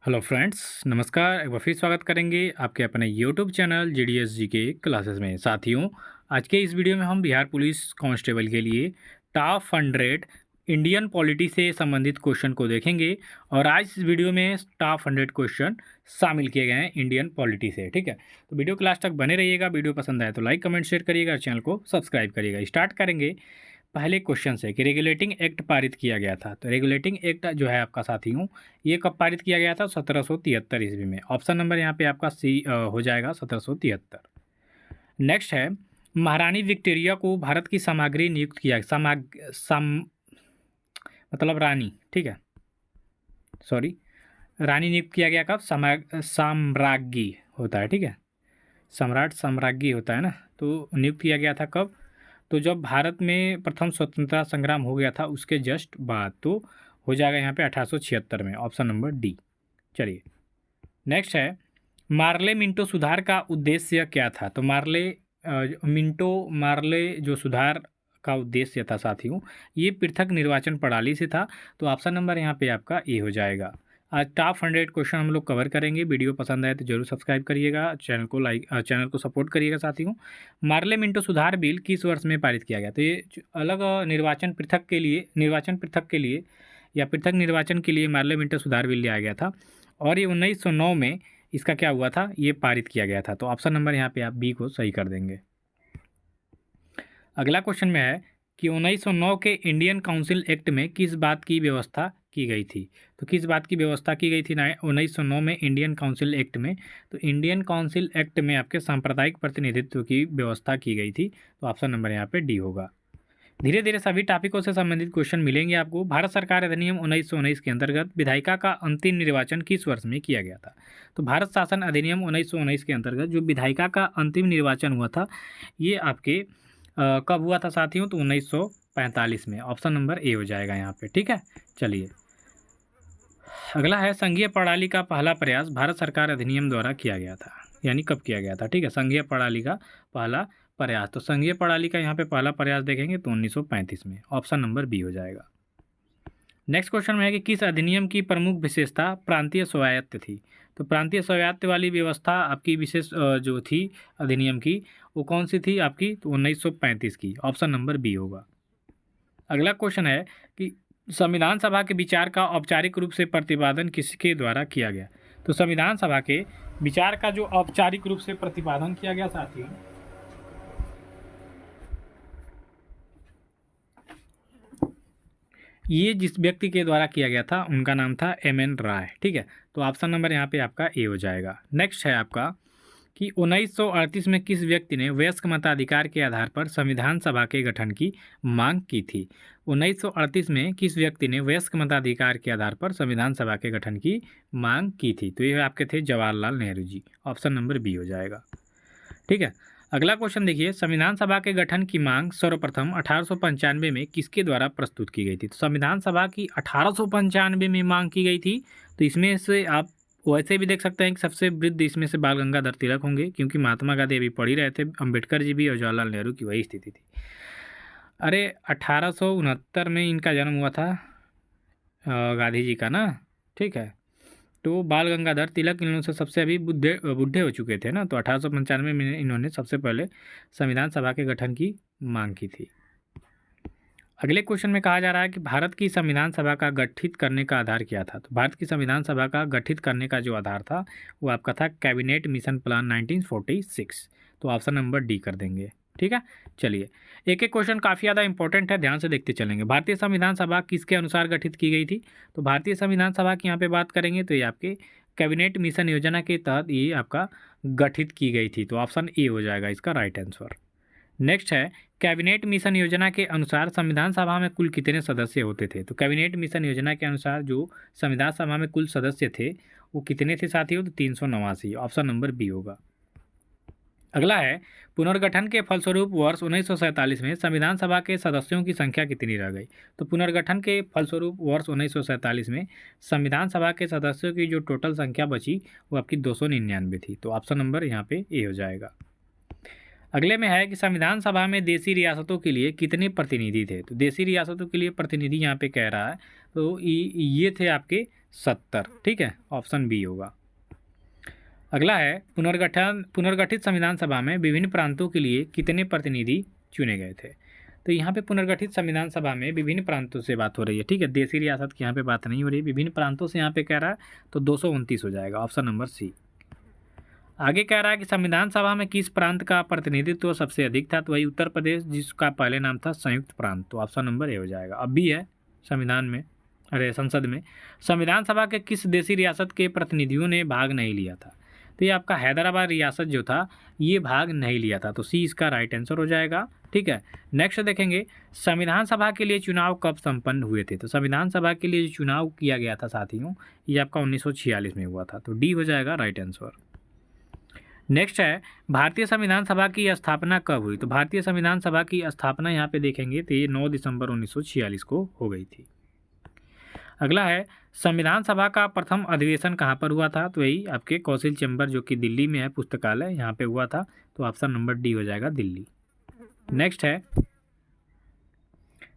Hello friends, नमस्कार। एक बार फिर स्वागत करेंगे आपके अपने यूट्यूब चैनल जीडीएस जी के क्लासेस में। साथियों, आज के इस वीडियो में हम बिहार पुलिस कांस्टेबल के लिए टॉप 100 इंडियन पॉलिटी से संबंधित क्वेश्चन को देखेंगे। और आज इस वीडियो में टॉप 100 क्वेश्चन शामिल किए गए हैं इंडियन पॉलिटी से। ठीक है, तो वीडियो क्लास तक बने रहिएगा। वीडियो पसंद आए तो लाइक कमेंट शेयर करिएगा और चैनल को सब्सक्राइब करिएगा। स्टार्ट करेंगे पहले क्वेश्चन से कि रेगुलेटिंग एक्ट पारित किया गया था। तो रेगुलेटिंग एक्ट जो है आपका साथियों, ये कब पारित किया गया था? 1773 ईस्वी में। ऑप्शन नंबर यहाँ पे आपका सी हो जाएगा 1773। नेक्स्ट है, महारानी विक्टोरिया को भारत की सामग्री नियुक्त किया मतलब रानी, ठीक है, सॉरी, रानी नियुक्त किया गया कब? साम्राज्ञी होता है, ठीक है, सम्राट साम्राज्ञी होता है ना, तो नियुक्त किया गया था कब? तो जब भारत में प्रथम स्वतंत्रता संग्राम हो गया था उसके जस्ट बाद, तो हो जाएगा यहाँ पे 1876 में। Option number D. चलिए नेक्स्ट है, मार्ले मिंटो सुधार का उद्देश्य क्या था? तो मार्ले जो सुधार का उद्देश्य था साथियों, ये पृथक निर्वाचन प्रणाली से था। तो ऑप्शन नंबर यहाँ पे आपका ए हो जाएगा। आज टॉप 100 क्वेश्चन हम लोग कवर करेंगे। वीडियो पसंद आए तो जरूर सब्सक्राइब करिएगा, चैनल को सपोर्ट करिएगा। साथियों, मार्ले मिंटो सुधार बिल किस वर्ष में पारित किया गया? तो ये अलग निर्वाचन पृथक के लिए या पृथक निर्वाचन के लिए मार्ले मिंटो सुधार बिल लाया गया था और ये 1909 में इसका क्या हुआ था? ये पारित किया गया था। तो ऑप्शन नंबर यहाँ पे आप बी को सही कर देंगे। अगला क्वेश्चन में है कि 1909 के इंडियन काउंसिल एक्ट में किस बात की व्यवस्था की गई थी? तो किस बात की व्यवस्था की गई थी 1909 में इंडियन काउंसिल एक्ट में? तो इंडियन काउंसिल एक्ट में आपके सांप्रदायिक प्रतिनिधित्व की व्यवस्था की गई थी। तो ऑप्शन नंबर यहाँ पे डी होगा। धीरे धीरे सभी टॉपिकों से संबंधित क्वेश्चन मिलेंगे आपको। भारत सरकार अधिनियम 1919 के अंतर्गत विधायिका का अंतिम निर्वाचन किस वर्ष में किया गया था? तो भारत शासन अधिनियम 1919 के अंतर्गत जो विधायिका का अंतिम निर्वाचन हुआ था, ये आपके कब हुआ था साथियों? तो 1945 में। ऑप्शन नंबर ए हो जाएगा यहाँ पे। ठीक है, चलिए अगला है, संघीय प्रणाली का पहला प्रयास भारत सरकार अधिनियम द्वारा किया गया था, यानी कब किया गया था? ठीक है, संघीय प्रणाली का पहला प्रयास। तो संघीय प्रणाली का यहाँ पे पहला प्रयास देखेंगे तो 1935 में। ऑप्शन नंबर बी हो जाएगा। नेक्स्ट क्वेश्चन में है कि किस अधिनियम की प्रमुख विशेषता प्रांतीय स्वायत्त थी? तो प्रांतीय स्वायत्त वाली व्यवस्था आपकी विशेष जो थी अधिनियम की, वो कौन सी थी आपकी? तो 1935 की। ऑप्शन नंबर बी होगा। अगला क्वेश्चन है कि संविधान सभा के विचार का औपचारिक रूप से प्रतिपादन किसके द्वारा किया गया? तो संविधान सभा के विचार का जो औपचारिक रूप से प्रतिपादन किया गया साथियों, ये जिस व्यक्ति के द्वारा किया गया था उनका नाम था एम.एन. राय। ठीक है, तो ऑप्शन नंबर यहाँ पे आपका ए हो जाएगा। नेक्स्ट है आपका कि 1938 में किस व्यक्ति ने वयस्क मताधिकार के आधार पर संविधान सभा के गठन की मांग की थी? 1938 में किस व्यक्ति ने वयस्क मताधिकार के आधार पर संविधान सभा के गठन की मांग की थी? तो ये आपके थे Jawaharlal Nehru ji. Option number B हो जाएगा। ठीक है, अगला क्वेश्चन देखिए, संविधान सभा के गठन की मांग सर्वप्रथम 1895 में किसके द्वारा प्रस्तुत की गई थी? तो संविधान सभा की 1895 में मांग की गई थी। तो इसमें से आप वैसे भी देख सकते हैं कि सबसे वृद्ध इसमें से बाल गंगाधर तिलक होंगे, क्योंकि महात्मा गांधी अभी पढ़ ही रहे थे, अम्बेडकर जी भी और जवाहरलाल नेहरू की वही स्थिति थी। अरे 1869 में इनका जन्म हुआ था गांधी जी का ना, ठीक है, तो बाल गंगाधर तिलक इन लोगों से सबसे अभी बूढ़े हो चुके थे ना, तो 1895 में इन्होंने सबसे पहले संविधान सभा के गठन की मांग की थी। अगले क्वेश्चन में कहा जा रहा है कि भारत की संविधान सभा का गठित करने का आधार क्या था? तो भारत की संविधान सभा का गठित करने का जो आधार था वो आपका था कैबिनेट मिशन प्लान 1946। तो ऑप्शन नंबर डी कर देंगे। ठीक है, चलिए एक एक क्वेश्चन काफ़ी ज़्यादा इंपॉर्टेंट है, ध्यान से देखते चलेंगे। भारतीय संविधान सभा किसके अनुसार गठित की गई थी? तो भारतीय संविधान सभा की यहाँ पे बात करेंगे तो ये आपके कैबिनेट मिशन योजना के तहत ये आपका गठित की गई थी। तो ऑप्शन ए हो जाएगा इसका राइट आंसर। नेक्स्ट है, कैबिनेट मिशन योजना के अनुसार संविधान सभा में कुल कितने सदस्य होते थे? तो कैबिनेट मिशन योजना के अनुसार जो संविधान सभा में कुल सदस्य थे वो कितने थे साथियों? तो 389। ऑप्शन नंबर बी होगा। अगला है, पुनर्गठन के फलस्वरूप वर्ष 1947 में संविधान सभा के सदस्यों की संख्या कितनी रह गई? तो पुनर्गठन के फलस्वरूप वर्ष 1947 में संविधान सभा के सदस्यों की जो टोटल संख्या बची वो आपकी 299 थी। तो ऑप्शन नंबर यहाँ पे ए हो जाएगा। अगले में है कि संविधान सभा में देशी रियासतों के लिए कितने प्रतिनिधि थे? तो देशी रियासतों के लिए प्रतिनिधि यहाँ पे कह रहा है तो ये थे आपके 70, ठीक है, ऑप्शन बी होगा। अगला है पुनर्गठित संविधान सभा में विभिन्न प्रांतों के लिए कितने प्रतिनिधि चुने गए थे। तो यहाँ पे पुनर्गठित संविधान सभा में विभिन्न प्रांतों से बात हो रही है, ठीक है, देशी रियासत की यहाँ पे बात नहीं हो रही है, विभिन्न प्रांतों से यहाँ पे कह रहा है, तो 229 हो जाएगा, ऑप्शन नंबर सी। आगे कह रहा है कि संविधान सभा में किस प्रांत का प्रतिनिधित्व सबसे अधिक था, तो वही उत्तर प्रदेश, जिसका पहले नाम था संयुक्त प्रांत, तो ऑप्शन नंबर ए हो जाएगा। अब भी है संविधान में, संसद में संविधान सभा के किस देशी रियासत के प्रतिनिधियों ने भाग नहीं लिया था, तो ये आपका हैदराबाद रियासत जो था ये भाग नहीं लिया था, तो सी इसका राइट आंसर हो जाएगा, ठीक है। नेक्स्ट देखेंगे संविधान सभा के लिए चुनाव कब संपन्न हुए थे, तो संविधान सभा के लिए जो चुनाव किया गया था साथियों, ये आपका 1946 में हुआ था, तो डी हो जाएगा राइट आंसर। नेक्स्ट है भारतीय संविधान सभा की स्थापना कब हुई, तो भारतीय संविधान सभा की स्थापना यहाँ पे देखेंगे तो ये 9 दिसंबर 1946 को हो गई थी। अगला है संविधान सभा का प्रथम अधिवेशन कहाँ पर हुआ था, तो वही आपके कौशल चैम्बर जो कि दिल्ली में है, पुस्तकालय, यहाँ पे हुआ था, तो ऑप्शन नंबर डी हो जाएगा, दिल्ली। नेक्स्ट है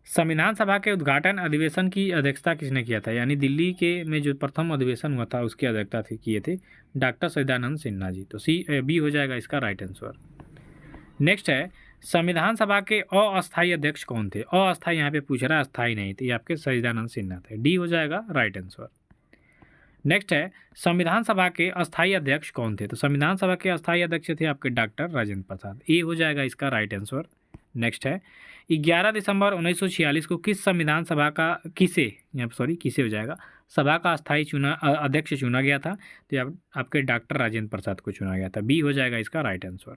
संविधान सभा के उद्घाटन अधिवेशन की अध्यक्षता किसने किया था, यानी दिल्ली के में जो प्रथम अधिवेशन हुआ था उसकी अध्यक्षता किए थे डॉक्टर सच्चिदानंद सिन्हा जी, तो सी बी हो जाएगा इसका राइट आंसर। नेक्स्ट है संविधान सभा के अस्थायी अध्यक्ष कौन थे, अस्थायी यहाँ पे पूछ रहा है, अस्थायी नहीं थे, ये आपके सच्चिदानंद सिन्हा थे, डी हो जाएगा राइट आंसर। नेक्स्ट है संविधान सभा के अस्थायी अध्यक्ष कौन थे, तो संविधान सभा के अस्थायी अध्यक्ष थे आपके डॉक्टर राजेंद्र प्रसाद, ए हो जाएगा इसका राइट आंसर। नेक्स्ट है 11 दिसंबर 1946 को किस संविधान सभा का किसे हो जाएगा, सभा का अस्थायी अध्यक्ष चुना गया था, तो आपके डॉक्टर राजेंद्र प्रसाद को चुना गया था, बी हो जाएगा इसका राइट आंसर।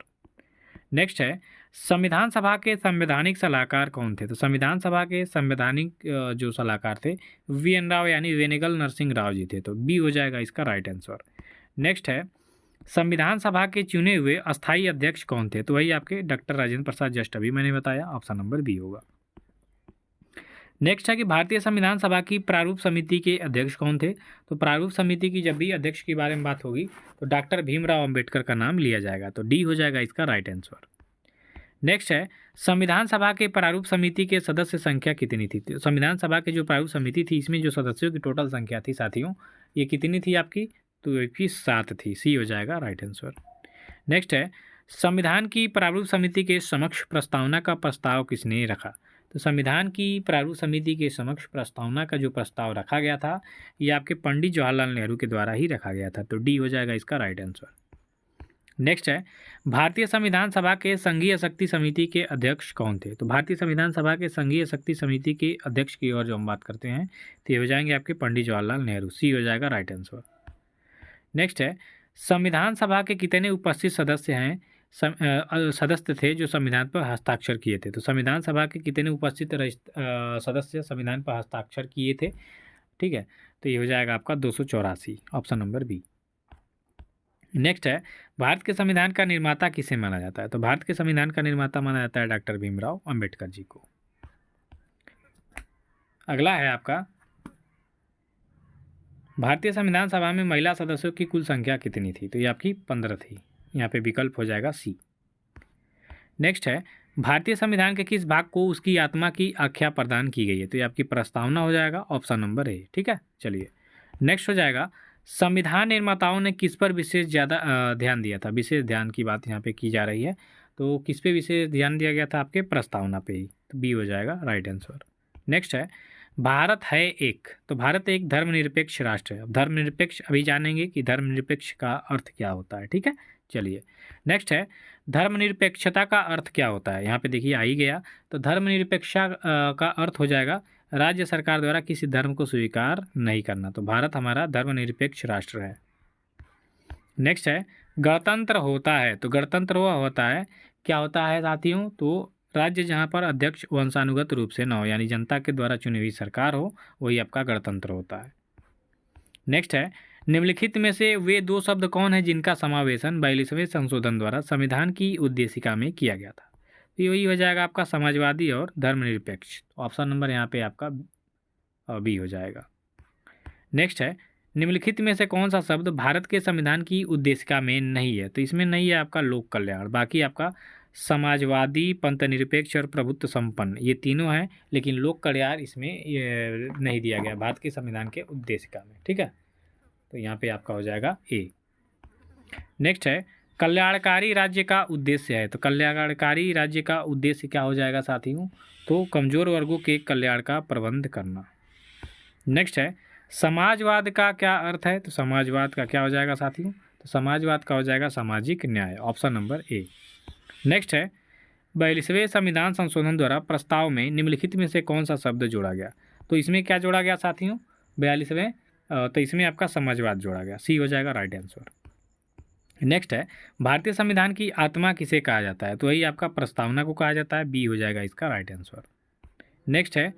नेक्स्ट है संविधान सभा के संवैधानिक सलाहकार कौन थे, तो संविधान सभा के संवैधानिक जो सलाहकार थे वी.एन. राव यानी वेनेगल नरसिंह राव जी थे, तो बी हो जाएगा इसका राइट आंसर। नेक्स्ट है संविधान सभा के चुने हुए अस्थायी अध्यक्ष कौन थे, तो वही आपके डॉक्टर राजेंद्र प्रसाद, जस्ट अभी मैंने बताया, ऑप्शन नंबर बी होगा। नेक्स्ट है कि भारतीय संविधान सभा की प्रारूप समिति के अध्यक्ष कौन थे, तो प्रारूप समिति की जब भी अध्यक्ष के बारे में बात होगी तो डॉक्टर भीमराव अंबेडकर का नाम लिया जाएगा, तो डी हो जाएगा इसका राइट आंसर। नेक्स्ट है संविधान सभा के प्रारूप समिति के सदस्य संख्या कितनी थी, तो संविधान सभा की जो प्रारूप समिति थी इसमें जो सदस्यों की टोटल संख्या थी साथियों, ये कितनी थी आपकी, तो 7 थी, सी हो जाएगा राइट आंसर। नेक्स्ट है संविधान की प्रारूप समिति के समक्ष प्रस्तावना का प्रस्ताव किसने रखा, तो संविधान की प्रारूप समिति के समक्ष प्रस्तावना का जो प्रस्ताव रखा गया था ये आपके पंडित जवाहरलाल नेहरू के द्वारा ही रखा गया था, तो डी हो जाएगा इसका राइट आंसर। नेक्स्ट है भारतीय संविधान सभा के संघीय शक्ति समिति के अध्यक्ष कौन थे, तो भारतीय संविधान सभा के संघीय शक्ति समिति के अध्यक्ष की ओर जो हम बात करते हैं तो ये हो जाएंगे आपके पंडित जवाहरलाल नेहरू, सी हो जाएगा राइट आंसर। नेक्स्ट है संविधान सभा के कितने उपस्थित सदस्य हैं सदस्य थे जो संविधान पर हस्ताक्षर किए थे, तो संविधान सभा के कितने उपस्थित सदस्य संविधान पर हस्ताक्षर किए थे, ठीक है, तो ये हो जाएगा आपका 284, ऑप्शन नंबर बी। नेक्स्ट है भारत के संविधान का निर्माता किसे माना जाता है, तो भारत के संविधान का निर्माता माना जाता है डॉक्टर भीमराव अंबेडकर जी को। अगला है आपका भारतीय संविधान सभा में महिला सदस्यों की कुल संख्या कितनी थी, तो ये आपकी 15 थी, यहाँ पे विकल्प हो जाएगा सी। नेक्स्ट है भारतीय संविधान के किस भाग को उसकी आत्मा की आख्या प्रदान की गई है, तो ये आपकी प्रस्तावना हो जाएगा, ऑप्शन नंबर ए, ठीक है। चलिए नेक्स्ट हो जाएगा संविधान निर्माताओं ने किस पर विशेष ज़्यादा ध्यान दिया था, विशेष ध्यान की बात यहाँ पे की जा रही है, तो किस पे विशेष ध्यान दिया गया था, आपके प्रस्तावना पे ही, तो बी हो जाएगा राइट आंसर। नेक्स्ट है भारत है एक, तो भारत एक धर्मनिरपेक्ष राष्ट्र है, धर्मनिरपेक्ष अभी जानेंगे कि धर्मनिरपेक्ष का अर्थ क्या होता है, ठीक है। चलिए नेक्स्ट है धर्मनिरपेक्षता का अर्थ क्या होता है, यहाँ पे देखिए आ ही गया, तो धर्मनिरपेक्षता का अर्थ हो जाएगा राज्य सरकार द्वारा किसी धर्म को स्वीकार नहीं करना, तो भारत हमारा धर्मनिरपेक्ष राष्ट्र है। नेक्स्ट है गणतंत्र होता है, तो गणतंत्र हुआ होता है क्या होता है साथियों, तो राज्य जहाँ पर अध्यक्ष वंशानुगत रूप से न हो यानी जनता के द्वारा चुनी हुई सरकार हो वही आपका गणतंत्र होता है। नेक्स्ट है निम्नलिखित में से वे दो शब्द कौन है जिनका समावेशन 42वें संशोधन द्वारा संविधान की उद्देशिका में किया गया था, तो यही हो जाएगा आपका समाजवादी और धर्मनिरपेक्ष, ऑप्शन नंबर यहाँ पे आपका बी हो जाएगा। नेक्स्ट है निम्नलिखित में से कौन सा शब्द भारत के संविधान की उद्देशिका में नहीं है, तो इसमें नहीं है आपका लोक कल्याण, बाकी आपका समाजवादी, पंथनिरपेक्ष और प्रभुत्व संपन्न, ये तीनों हैं, लेकिन लोक कल्याण इसमें ये नहीं दिया गया भारत के संविधान के उद्देशिका में। ठीक है, तो यहाँ पे आपका हो जाएगा ए। नेक्स्ट है कल्याणकारी राज्य का उद्देश्य है। तो कल्याणकारी राज्य का उद्देश्य क्या हो जाएगा साथियों? तो कमजोर वर्गों के कल्याण का प्रबंध करना। नेक्स्ट है समाजवाद का क्या अर्थ है? तो समाजवाद का क्या हो जाएगा साथियों? तो समाजवाद का हो जाएगा सामाजिक न्याय, ऑप्शन नंबर ए। नेक्स्ट है 42वें संविधान संशोधन द्वारा प्रस्ताव में निम्नलिखित में से कौन सा शब्द जोड़ा गया? तो इसमें क्या जोड़ा गया साथियों 42वें? तो इसमें आपका समाजवाद जोड़ा गया, सी हो जाएगा राइट आंसर। नेक्स्ट है भारतीय संविधान की आत्मा किसे कहा जाता है? तो वही आपका प्रस्तावना को कहा जाता है, बी हो जाएगा इसका राइट आंसर। नेक्स्ट है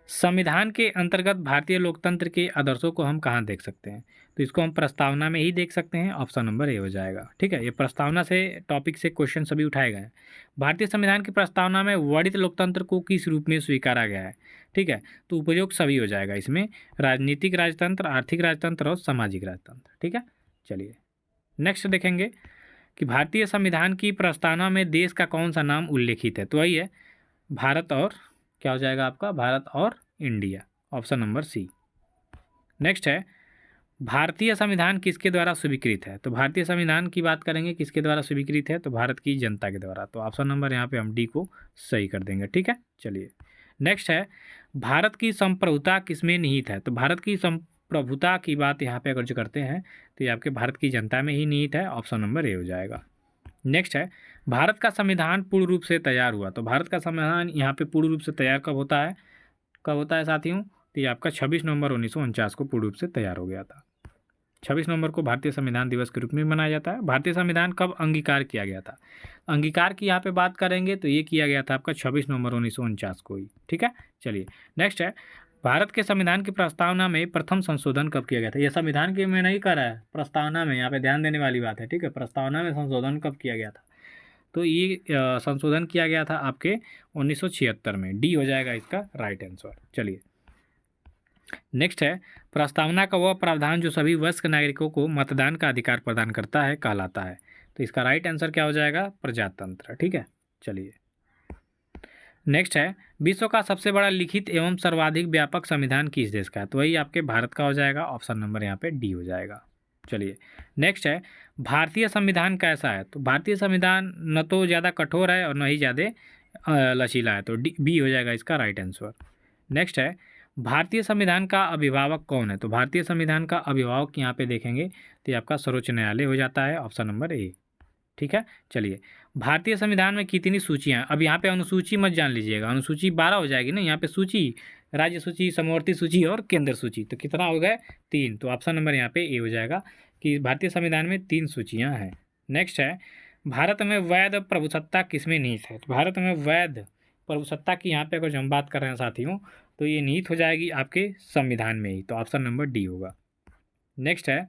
संविधान के अंतर्गत भारतीय लोकतंत्र के आदर्शों को हम कहाँ देख सकते हैं? तो इसको हम प्रस्तावना में ही देख सकते हैं, ऑप्शन नंबर ए हो जाएगा। ठीक है, ये प्रस्तावना से टॉपिक से क्वेश्चन सभी उठाए गए हैं। भारतीय संविधान की प्रस्तावना में वर्णित लोकतंत्र को किस रूप में स्वीकारा गया है? ठीक है, तो उपयोग सभी हो जाएगा इसमें, राजनीतिक राजतंत्र, आर्थिक राजतंत्र और सामाजिक राजतंत्र। ठीक है, चलिए नेक्स्ट देखेंगे कि भारतीय संविधान की प्रस्तावना में देश का कौन सा नाम उल्लेखित है? तो वही है भारत और क्या हो जाएगा आपका भारत और India, option number C. Next है भारतीय संविधान किसके द्वारा स्वीकृत है? तो भारतीय संविधान की बात करेंगे किसके द्वारा स्वीकृत है? तो भारत की जनता के द्वारा, तो ऑप्शन नंबर यहाँ पे हम डी को सही कर देंगे। ठीक है, चलिए नेक्स्ट है भारत की संप्रभुता किसमें निहित है? तो भारत की संप्रभुता की बात यहाँ पे अगर जो करते हैं तो ये आपके भारत की जनता में ही निहित है, ऑप्शन नंबर ए हो जाएगा। नेक्स्ट है भारत का संविधान पूर्ण रूप से तैयार हुआ। तो भारत का संविधान यहाँ पे पूर्ण रूप से तैयार कब होता है? कब होता है साथियों? तो ये आपका 26 नवंबर 1949 को पूर्ण रूप से तैयार हो गया था। 26 नवंबर को भारतीय संविधान दिवस के रूप में मनाया जाता है। भारतीय संविधान कब अंगीकार किया गया था? अंगीकार की यहाँ पे बात करेंगे तो ये किया गया था आपका 26 नवंबर 1949 को ही। ठीक है, चलिए नेक्स्ट है भारत के संविधान की प्रस्तावना में प्रथम संशोधन कब किया गया था? यह संविधान के में नहीं कर रहा है, प्रस्तावना में, यहाँ पे ध्यान देने वाली बात है। ठीक है, प्रस्तावना में संशोधन कब किया गया था? तो ये संशोधन किया गया था आपके 1976 में, डी हो जाएगा इसका राइट आंसर। चलिए नेक्स्ट है प्रस्तावना का वह प्रावधान जो सभी वयस्क नागरिकों को मतदान का अधिकार प्रदान करता है कहलाता है। तो इसका राइट आंसर क्या हो जाएगा? प्रजातंत्र। ठीक है, चलिए नेक्स्ट है विश्व का सबसे बड़ा लिखित एवं सर्वाधिक व्यापक संविधान किस देश का है? तो वही आपके भारत का हो जाएगा, ऑप्शन नंबर यहाँ पे डी हो जाएगा। चलिए नेक्स्ट है भारतीय संविधान कैसा है? तो भारतीय संविधान न तो ज़्यादा कठोर है और न ही ज़्यादा लचीला है, तो डी बी हो जाएगा इसका राइट आंसर। नेक्स्ट है भारतीय संविधान का अभिभावक कौन है? तो भारतीय संविधान का अभिभावक यहाँ पे देखेंगे तो ये आपका सर्वोच्च न्यायालय हो जाता है, ऑप्शन नंबर ए। ठीक है, चलिए भारतीय संविधान में कितनी सूचियाँ हैं? अब यहाँ पे अनुसूची मत जान लीजिएगा, अनुसूची 12 हो जाएगी ना, यहाँ पे सूची, राज्य सूची, समवर्ती सूची और केंद्र सूची, तो कितना हो गए? 3, तो ऑप्शन नंबर यहाँ पे ए हो जाएगा कि भारतीय संविधान में 3 सूचियाँ हैं। नेक्स्ट है भारत में वैध प्रभुसत्ता किसमें निहित है? तो भारत में वैध प्रभुसत्ता की यहाँ पे अगर हम बात कर रहे हैं साथियों तो ये निहित हो जाएगी आपके संविधान में ही, तो ऑप्शन नंबर डी होगा। नेक्स्ट है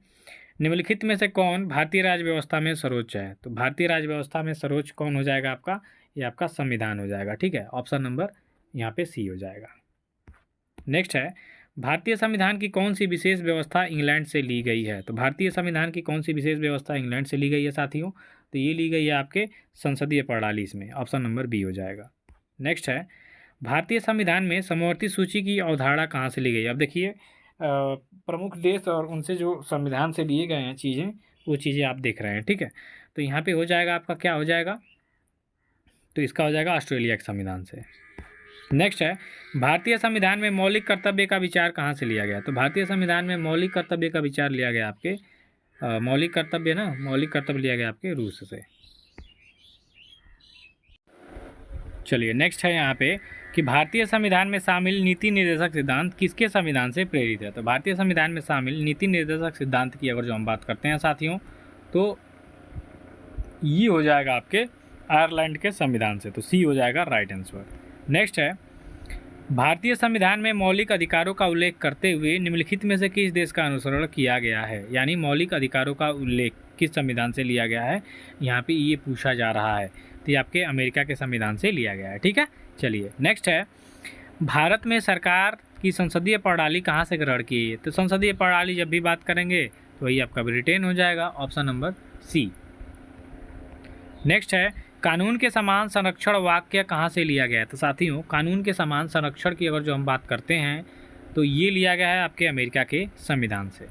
निम्नलिखित में से कौन भारतीय राज्य व्यवस्था में सर्वोच्च है? तो भारतीय राज्य व्यवस्था में सर्वोच्च कौन हो जाएगा आपका? ये आपका संविधान हो जाएगा। ठीक है, ऑप्शन नंबर यहाँ पे सी हो जाएगा। नेक्स्ट है भारतीय संविधान की कौन सी विशेष व्यवस्था इंग्लैंड से ली गई है? तो भारतीय संविधान की कौन सी विशेष व्यवस्था इंग्लैंड से ली गई है साथियों? तो ये ली गई है आपके संसदीय प्रणाली, इसमें ऑप्शन नंबर बी हो जाएगा। नेक्स्ट है भारतीय संविधान में समवर्ती सूची की अवधारणा कहाँ से ली गई? अब देखिए प्रमुख देश और उनसे जो संविधान से लिए गए हैं चीज़ें, वो चीज़ें आप देख रहे हैं। ठीक है, तो यहाँ पे हो जाएगा आपका क्या हो जाएगा? तो इसका हो जाएगा ऑस्ट्रेलिया के संविधान से। नेक्स्ट है भारतीय संविधान में मौलिक कर्तव्य का विचार कहाँ से लिया गया? तो भारतीय संविधान में मौलिक कर्तव्य का विचार लिया गया आपके मौलिक कर्तव्य लिया गया आपके रूस से। चलिए नेक्स्ट है यहाँ पे कि भारतीय संविधान में शामिल नीति निर्देशक सिद्धांत किसके संविधान से प्रेरित है? तो भारतीय संविधान में शामिल नीति निर्देशक सिद्धांत की अगर जो हम बात करते हैं साथियों तो ये हो जाएगा आपके आयरलैंड के संविधान से, तो सी हो जाएगा राइट आंसर। नेक्स्ट है भारतीय संविधान में मौलिक अधिकारों का उल्लेख करते हुए निम्नलिखित में से किस देश का अनुसरण किया गया है? यानी मौलिक अधिकारों का उल्लेख किस संविधान से लिया गया है, यहाँ पे ये पूछा जा रहा है, तो ये आपके अमेरिका के संविधान से लिया गया है। ठीक है, चलिए नेक्स्ट है भारत में सरकार की संसदीय प्रणाली कहाँ से ग्रहण की है? तो संसदीय प्रणाली जब भी बात करेंगे तो वही आपका ब्रिटेन हो जाएगा, ऑप्शन नंबर सी। नेक्स्ट है कानून के समान संरक्षण वाक्य कहाँ से लिया गया है? तो साथियों, कानून के समान संरक्षण की अगर जो हम बात करते हैं तो ये लिया गया है आपके अमेरिका के संविधान से।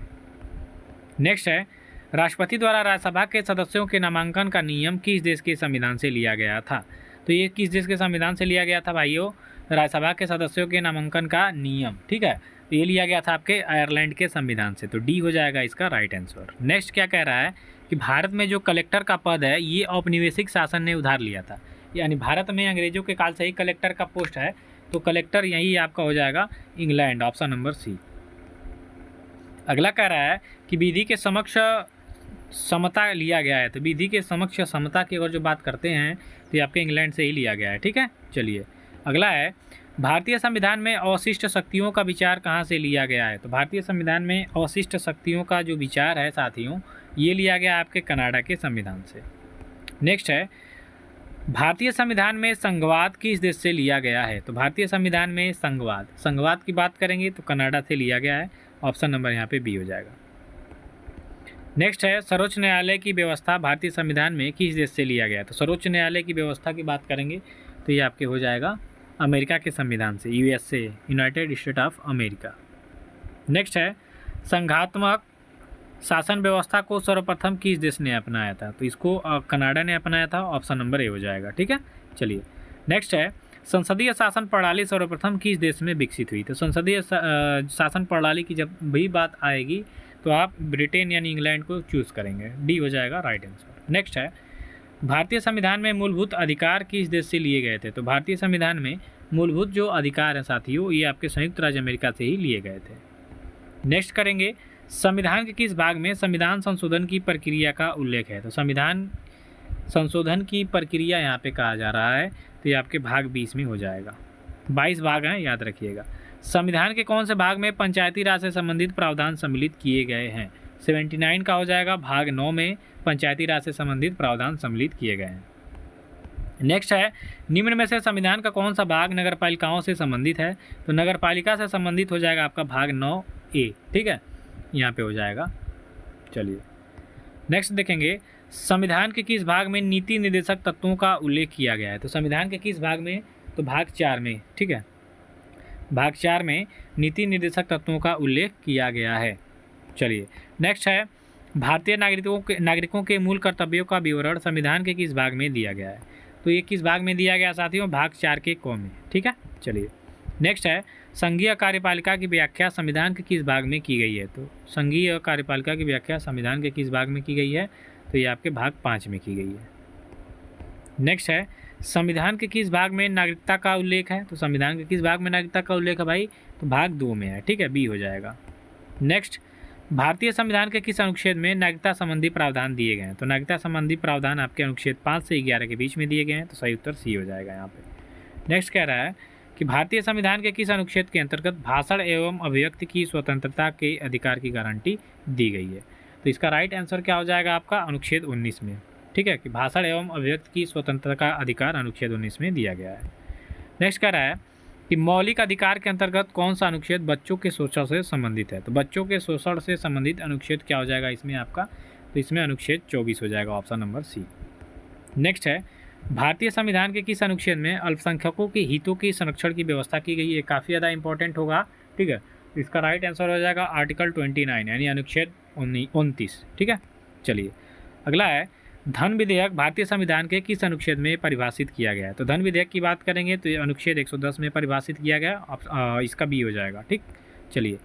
नेक्स्ट है, राष्ट्रपति द्वारा राज्यसभा के सदस्यों के नामांकन का नियम किस देश के संविधान से लिया गया था? तो ये किस देश के संविधान से लिया गया था भाइयों? राज्यसभा के सदस्यों के नामांकन का नियम, ठीक है, तो ये लिया गया था आपके आयरलैंड के संविधान से। तो डी हो जाएगा इसका राइट आंसर। नेक्स्ट क्या कह रहा है कि भारत में जो कलेक्टर का पद है ये औपनिवेशिक शासन ने उधार लिया था, यानी भारत में अंग्रेजों के काल से ही कलेक्टर का पोस्ट है, तो कलेक्टर यही आपका हो जाएगा इंग्लैंड, ऑप्शन नंबर सी। अगला कह रहा है कि विधि के समक्ष समता लिया गया है, तो विधि के समक्ष समता की अगर जो बात करते हैं तो ये आपके इंग्लैंड से ही लिया गया है, ठीक है। चलिए अगला है, भारतीय संविधान में अवशिष्ट शक्तियों का विचार कहाँ से लिया गया है? तो भारतीय संविधान में अवशिष्ट शक्तियों का जो विचार है साथियों, ये लिया गया आपके कनाडा के संविधान से। नेक्स्ट है, भारतीय संविधान में संघवाद किस देश से लिया गया है? तो भारतीय संविधान में संघवाद की बात करेंगे तो कनाडा से लिया गया है, ऑप्शन नंबर यहाँ पे बी हो जाएगा। नेक्स्ट है, सर्वोच्च न्यायालय की व्यवस्था भारतीय संविधान में किस देश से लिया गया है? तो सर्वोच्च न्यायालय की व्यवस्था की बात करेंगे तो ये आपके हो जाएगा अमेरिका के संविधान से, USA, United state of America. Next है, संघात्मक शासन व्यवस्था को सर्वप्रथम किस देश ने अपनाया था? तो इसको कनाडा ने अपनाया था, ऑप्शन नंबर ए हो जाएगा, ठीक है। चलिए नेक्स्ट है, संसदीय शासन प्रणाली सर्वप्रथम किस देश में विकसित हुई? तो संसदीय शासन प्रणाली की जब भी बात आएगी तो आप ब्रिटेन यानी इंग्लैंड को चूज़ करेंगे, डी हो जाएगा राइट आंसर। नेक्स्ट है, भारतीय संविधान में मूलभूत अधिकार किस देश से लिए गए थे? तो भारतीय संविधान में मूलभूत जो अधिकार हैं साथियों, ये आपके संयुक्त राज्य अमेरिका से ही लिए गए थे। नेक्स्ट करेंगे, संविधान के किस भाग में संविधान संशोधन की प्रक्रिया का उल्लेख है? तो संविधान संशोधन की प्रक्रिया यहाँ पे कहा जा रहा है, तो ये आपके भाग 20 में हो जाएगा। 22 भाग हैं, याद रखिएगा। संविधान के कौन से भाग में पंचायती राज से संबंधित प्रावधान सम्मिलित किए गए हैं? 79 का हो जाएगा, भाग 9 में पंचायती राज से संबंधित प्रावधान सम्मिलित किए गए हैं। नेक्स्ट है, निम्न में से संविधान का कौन सा भाग नगरपालिकाओं से संबंधित है? तो नगरपालिका से संबंधित हो जाएगा आपका भाग 9A, ठीक है, यहाँ पे हो जाएगा। चलिए नेक्स्ट देखेंगे, संविधान के किस भाग में नीति निर्देशक तत्वों का उल्लेख किया गया है? तो संविधान के किस भाग में? तो भाग 4 में, ठीक है, भाग 4 में नीति निर्देशक तत्वों का उल्लेख किया गया है। चलिए नेक्स्ट है, भारतीय नागरिकों के मूल कर्तव्यों का विवरण संविधान के किस भाग में दिया गया है? तो ये किस भाग में दिया गया साथियों? भाग 4 के क में, ठीक है। चलिए नेक्स्ट है, संघीय कार्यपालिका की व्याख्या संविधान के किस भाग में की गई है? तो संघीय कार्यपालिका की व्याख्या संविधान के किस भाग में की गई है? तो ये आपके भाग 5 में की गई है। नेक्स्ट है, संविधान के किस भाग में नागरिकता का उल्लेख है? तो संविधान के किस भाग में नागरिकता का उल्लेख है भाई? तो भाग 2 में है, ठीक है, बी हो जाएगा। नेक्स्ट, भारतीय संविधान के किस अनुच्छेद में नागरिकता संबंधी प्रावधान दिए गए हैं? तो नागरिकता संबंधी प्रावधान आपके अनुच्छेद 5 से 11 के बीच में दिए गए हैं, तो सही उत्तर सी हो जाएगा यहाँ पे। नेक्स्ट कह रहा है कि भारतीय संविधान के किस अनुच्छेद के अंतर्गत भाषण एवं अभिव्यक्ति की स्वतंत्रता के अधिकार की गारंटी दी गई है? तो इसका राइट आंसर क्या हो जाएगा आपका? अनुच्छेद 19 में, ठीक है, कि भाषण एवं अभिव्यक्ति की स्वतंत्रता का अधिकार अनुच्छेद 19 में दिया गया है। नेक्स्ट कह रहा है कि मौलिक अधिकार के अंतर्गत कौन सा अनुच्छेद बच्चों के शोषण से संबंधित है? तो बच्चों के शोषण से संबंधित अनुच्छेद क्या हो जाएगा इसमें आपका? तो इसमें अनुच्छेद 24 हो जाएगा, ऑप्शन नंबर सी। नेक्स्ट है, भारतीय संविधान के किस अनुच्छेद में अल्पसंख्यकों के हितों के संरक्षण की व्यवस्था की गई है? काफ़ी ज़्यादा इंपॉर्टेंट होगा, ठीक है। इसका राइट आंसर हो जाएगा आर्टिकल 29 यानी अनुच्छेद 29, ठीक है। चलिए अगला है, धन विधेयक भारतीय संविधान के किस अनुच्छेद में परिभाषित किया गया है? तो धन विधेयक की बात करेंगे तो ये अनुच्छेद 110 में परिभाषित किया गया, इसका बी हो जाएगा, ठीक। चलिए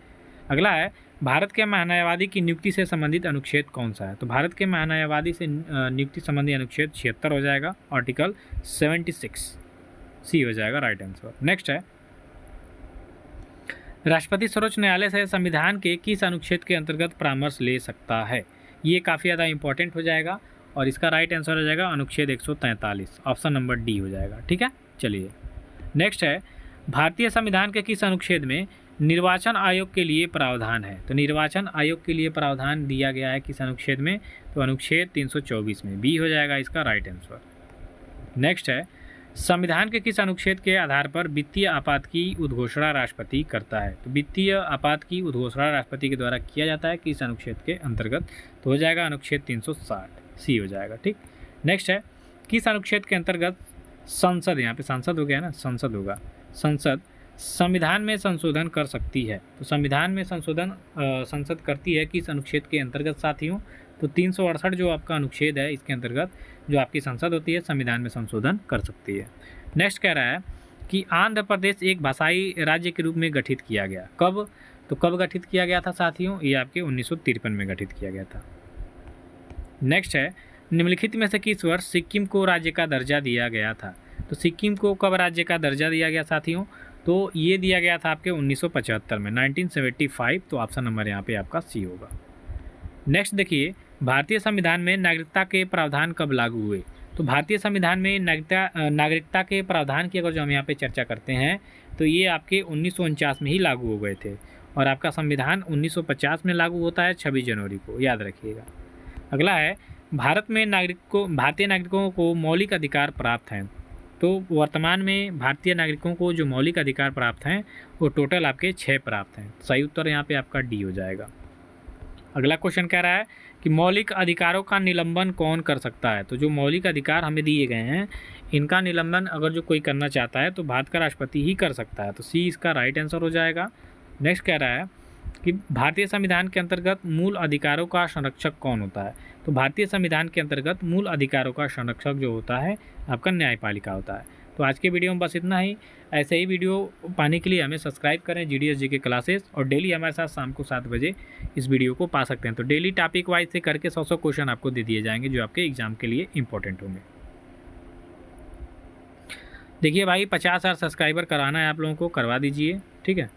अगला है, भारत के महान्यायवादी की नियुक्ति से संबंधित अनुच्छेद कौन सा है? तो भारत के महान्यायवादी से नियुक्ति संबंधी अनुच्छेद 76 हो जाएगा, आर्टिकल 76, सी हो जाएगा राइट आंसर। नेक्स्ट है, राष्ट्रपति सर्वोच्च न्यायालय से संविधान के किस अनुच्छेद के अंतर्गत परामर्श ले सकता है? ये काफ़ी ज़्यादा इंपॉर्टेंट हो जाएगा और इसका राइट आंसर हो जाएगा अनुच्छेद 143, ऑप्शन नंबर डी हो जाएगा, ठीक है। चलिए नेक्स्ट है, भारतीय संविधान के किस अनुच्छेद में निर्वाचन आयोग के लिए प्रावधान है? तो निर्वाचन आयोग के लिए प्रावधान दिया गया है किस अनुच्छेद में? तो अनुच्छेद 324 में, बी हो जाएगा इसका राइट आंसर। नेक्स्ट है, संविधान के किस अनुच्छेद के आधार पर वित्तीय आपात की उद्घोषणा राष्ट्रपति करता है? तो वित्तीय आपात की उद्घोषणा राष्ट्रपति के द्वारा किया जाता है किस अनुच्छेद के अंतर्गत? तो हो जाएगा अनुच्छेद 360, सी हो जाएगा, ठीक। नेक्स्ट है, किस अनुच्छेद के अंतर्गत संसद, यहाँ पे सांसद हो गया ना, संसद होगा, संसद संविधान में संशोधन कर सकती है। तो संविधान में संशोधन संसद करती है किस अनुच्छेद के अंतर्गत साथियों? तो 368 जो आपका अनुच्छेद है, इसके अंतर्गत जो आपकी संसद होती है संविधान में संशोधन कर सकती है। नेक्स्ट कह रहा है कि आंध्र प्रदेश एक भाषाई राज्य के रूप में गठित किया गया, कब? तो कब गठित किया गया था साथियों? ये आपके 1953 में गठित किया गया था। नेक्स्ट है, निम्नलिखित में से किस वर्ष सिक्किम को राज्य का दर्जा दिया गया था? तो सिक्किम को कब राज्य का दर्जा दिया गया साथियों? तो ये दिया गया था आपके 1975 में, 1975। तो ऑप्शन नंबर यहाँ पे आपका सी होगा। नेक्स्ट देखिए, भारतीय संविधान में नागरिकता के प्रावधान कब लागू हुए? तो भारतीय संविधान में नागरिकता के प्रावधान की अगर जो हम यहाँ पे चर्चा करते हैं तो ये आपके 1949 में ही लागू हो गए थे, और आपका संविधान 1950 में लागू होता है 26 जनवरी को, याद रखिएगा। अगला है, भारतीय नागरिकों को मौलिक अधिकार प्राप्त हैं। तो वर्तमान में भारतीय नागरिकों को जो मौलिक अधिकार प्राप्त हैं वो टोटल आपके 6 प्राप्त हैं। सही उत्तर यहाँ पे आपका डी हो जाएगा। अगला क्वेश्चन कह रहा है कि मौलिक अधिकारों का निलंबन कौन कर सकता है? तो जो मौलिक अधिकार हमें दिए गए हैं इनका निलंबन अगर जो कोई करना चाहता है तो भारत का राष्ट्रपति ही कर सकता है। तो सी इसका राइट आंसर हो जाएगा। नेक्स्ट कह रहा है कि भारतीय संविधान के अंतर्गत मूल अधिकारों का संरक्षक कौन होता है? तो भारतीय संविधान के अंतर्गत मूल अधिकारों का संरक्षक जो होता है आपका न्यायपालिका होता है। तो आज के वीडियो में बस इतना ही। ऐसे ही वीडियो पाने के लिए हमें सब्सक्राइब करें GDS GK क्लासेस, और डेली हमारे साथ शाम को 7 बजे इस वीडियो को पा सकते हैं। तो डेली टॉपिक वाइज से करके 100 क्वेश्चन आपको दे दिए जाएंगे जो आपके एग्जाम के लिए इंपॉर्टेंट होंगे। देखिए भाई, 50,000 सब्सक्राइबर कराना है आप लोगों को, करवा दीजिए, ठीक है।